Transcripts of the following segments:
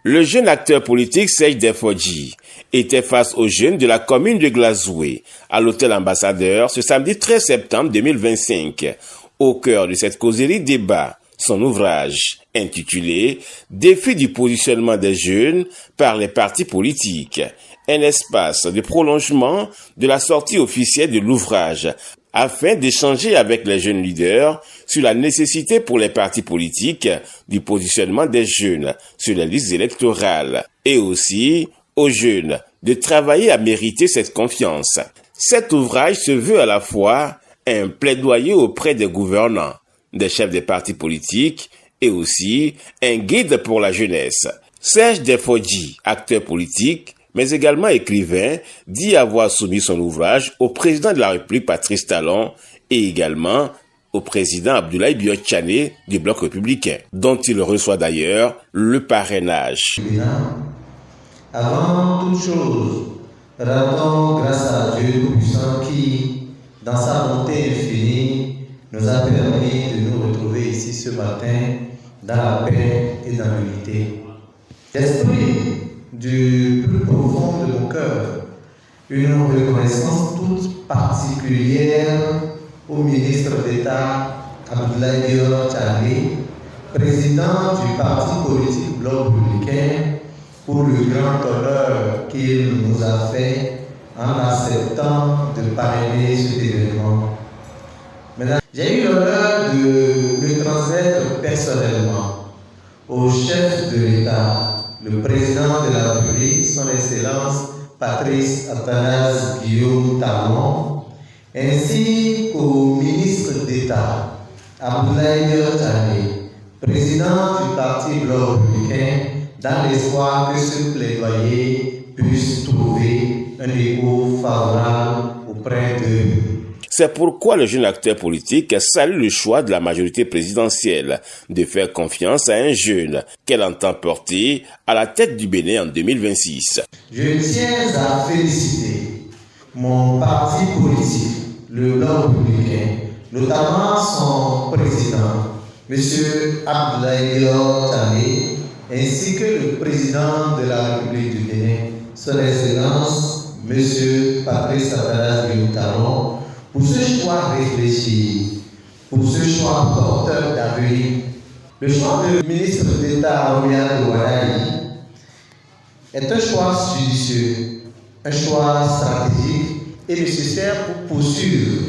Le jeune acteur politique Serge Defodji était face aux jeunes de la commune de Glazoué à l'hôtel Ambassadeur ce samedi 13 septembre 2025. Au cœur de cette causerie débat son ouvrage intitulé « Défi du positionnement des jeunes par les partis politiques », un espace de prolongement de la sortie officielle de l'ouvrage afin d'échanger avec les jeunes leaders sur la nécessité pour les partis politiques du positionnement des jeunes sur les listes électorales et aussi aux jeunes de travailler à mériter cette confiance. Cet ouvrage se veut à la fois un plaidoyer auprès des gouvernants, des chefs des partis politiques et aussi un guide pour la jeunesse. Serge Defodji, acteur politique, mais également écrivain, dit avoir soumis son ouvrage au président de la République Patrice Talon et également au président Abdoulaye Biotchane du Bloc républicain, dont il reçoit d'ailleurs le parrainage. Avant toute chose, rendons grâce à Dieu Tout-Puissant qui, dans sa bonté infinie, nous a permis de nous retrouver ici ce matin dans la paix et dans l'unité. L'esprit du plus profond de mon cœur, une reconnaissance toute particulière au ministre d'État Abdoulaye Biotchane, président du parti politique Bloc républicain, pour le grand honneur qu'il nous a fait en acceptant de parrainer cet événement. Maintenant, j'ai eu l'honneur de le transmettre personnellement au chef de l'État, le président de la République, son Excellence Patrice Athanase Guillaume Talon, ainsi qu'au ministre d'État Abdoulaye Biotchane, président du parti Bloc républicain, dans l'espoir que ce plaidoyer puisse trouver un écho favorable auprès d'eux. C'est pourquoi le jeune acteur politique salue le choix de la majorité présidentielle de faire confiance à un jeune qu'elle entend porter à la tête du Bénin en 2026. Je tiens à féliciter mon parti politique, le Bloc républicain, notamment son président, M. Abdoulaye Biotchane, ainsi que le président de la République du Bénin, son Excellence, M. Patrice Athanase Guillaume Talon, pour ce choix réfléchi, pour ce choix porteur d'avenir. Le choix du ministre d'État Romian Douadaï est un choix judicieux, un choix stratégique et nécessaire pour poursuivre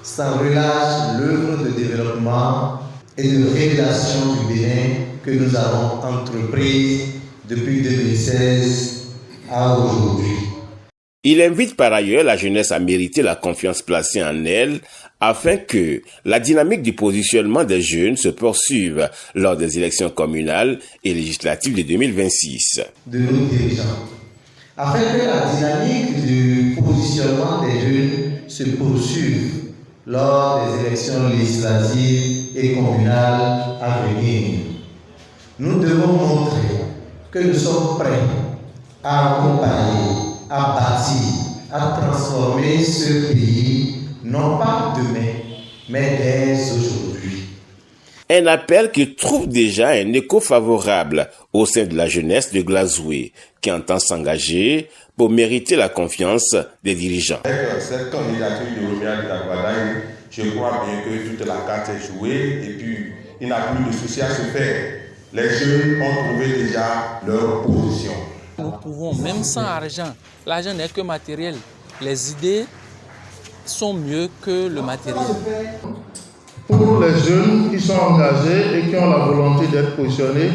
sans relâche l'œuvre de développement et de révélation du Bénin que nous avons entreprise depuis 2016 à aujourd'hui. Il invite par ailleurs la jeunesse à mériter la confiance placée en elle afin que la dynamique du positionnement des jeunes se poursuive lors des élections communales et législatives de 2026. De nos dirigeants, afin que la dynamique du positionnement des jeunes se poursuive lors des élections législatives et communales à venir. Nous devons montrer que nous sommes prêts à accompagner, à bâtir, à transformer ce pays, non pas demain, mais dès aujourd'hui. Un appel qui trouve déjà un écho favorable au sein de la jeunesse de Glazoué, qui entend s'engager pour mériter la confiance des dirigeants. Avec cette candidature de Romian Douadaï, je crois bien que toute la carte est jouée et puis il n'a plus de souci à se faire. Les jeunes ont trouvé déjà leur position. Nous pouvons, même sans argent, l'argent n'est que matériel. Les idées sont mieux que le matériel. Pour les jeunes qui sont engagés et qui ont la volonté d'être positionnés,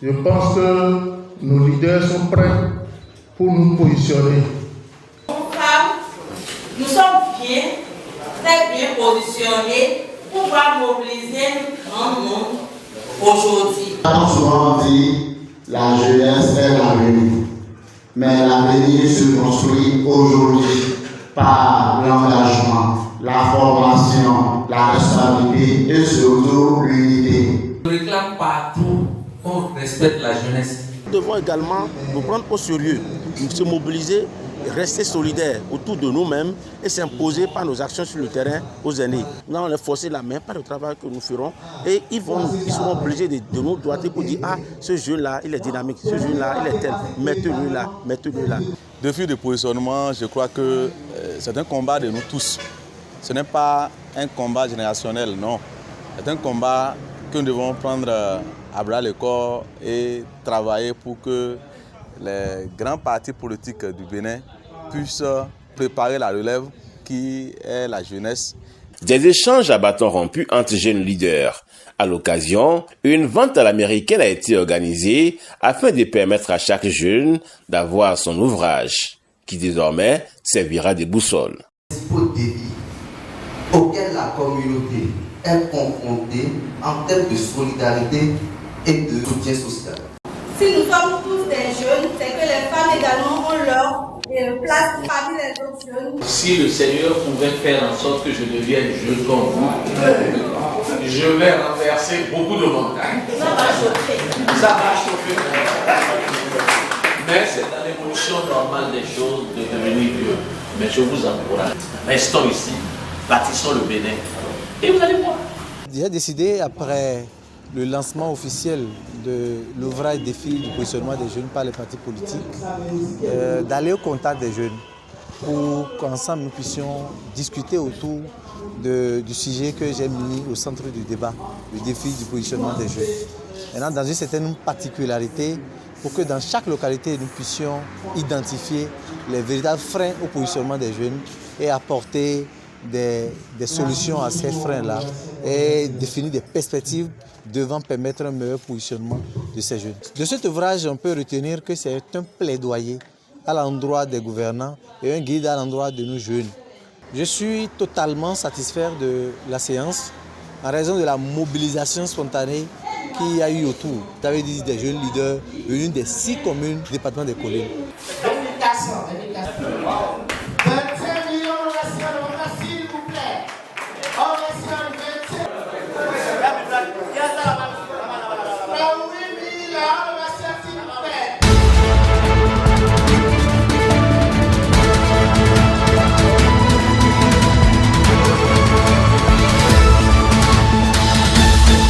je pense que nos leaders sont prêts pour nous positionner. Nous sommes bien, très bien positionnés pour pouvoir mobiliser un grand monde aujourd'hui. On a souvent dit la jeunesse est l'avenir, mais l'avenir se construit aujourd'hui par l'engagement, la formation, la responsabilité et surtout l'unité. Je réclame partout qu'on respecte la jeunesse. Nous devons également nous prendre au sérieux, se mobiliser rester solidaires autour de nous-mêmes et s'imposer par nos actions sur le terrain aux aînés. Nous allons leur forcer la main par le travail que nous ferons et ils seront obligés de nous doiter pour dire ah, ce jeune-là, il est dynamique, ce jeune-là, il est tel, mettez-le là, mettez-le là. Défi de positionnement, je crois que c'est un combat de nous tous. Ce n'est pas un combat générationnel, non. C'est un combat que nous devons prendre à bras le corps et travailler pour que les grands partis politiques du Bénin puissent préparer la relève qui est la jeunesse. Des échanges à bâtons rompus entre jeunes leaders. À l'occasion, une vente à l'américaine a été organisée afin de permettre à chaque jeune d'avoir son ouvrage, qui désormais servira de boussole. Auquel la communauté est confrontée en termes de solidarité et de soutien social. Si nous sommes tous des jeunes, c'est que les femmes également ont leur place parmi les autres jeunes. Si le Seigneur pouvait faire en sorte que je devienne jeune comme vous, je vais renverser beaucoup de montagnes. Ça va chauffer. Ça va chauffer. Mais c'est dans l'évolution normale des choses de devenir vieux. Mais je vous encourage. Restons ici, bâtissons le Bénin. Et vous allez voir. J'ai décidé, après le lancement officiel de l'ouvrage défi du positionnement des jeunes par les partis politiques, d'aller au contact des jeunes pour qu'ensemble nous puissions discuter autour du sujet que j'ai mis au centre du débat, le défi du positionnement des jeunes. Maintenant, dans une certaine particularité, pour que dans chaque localité, nous puissions identifier les véritables freins au positionnement des jeunes et apporter des solutions à ces freins-là et définir des perspectives devant permettre un meilleur positionnement de ces jeunes. De cet ouvrage, on peut retenir que c'est un plaidoyer à l'endroit des gouvernants et un guide à l'endroit de nos jeunes. Je suis totalement satisfait de la séance en raison de la mobilisation spontanée qu'il y a eu autour. Vous avez dit des jeunes leaders venus des 6 communes du département des Collines.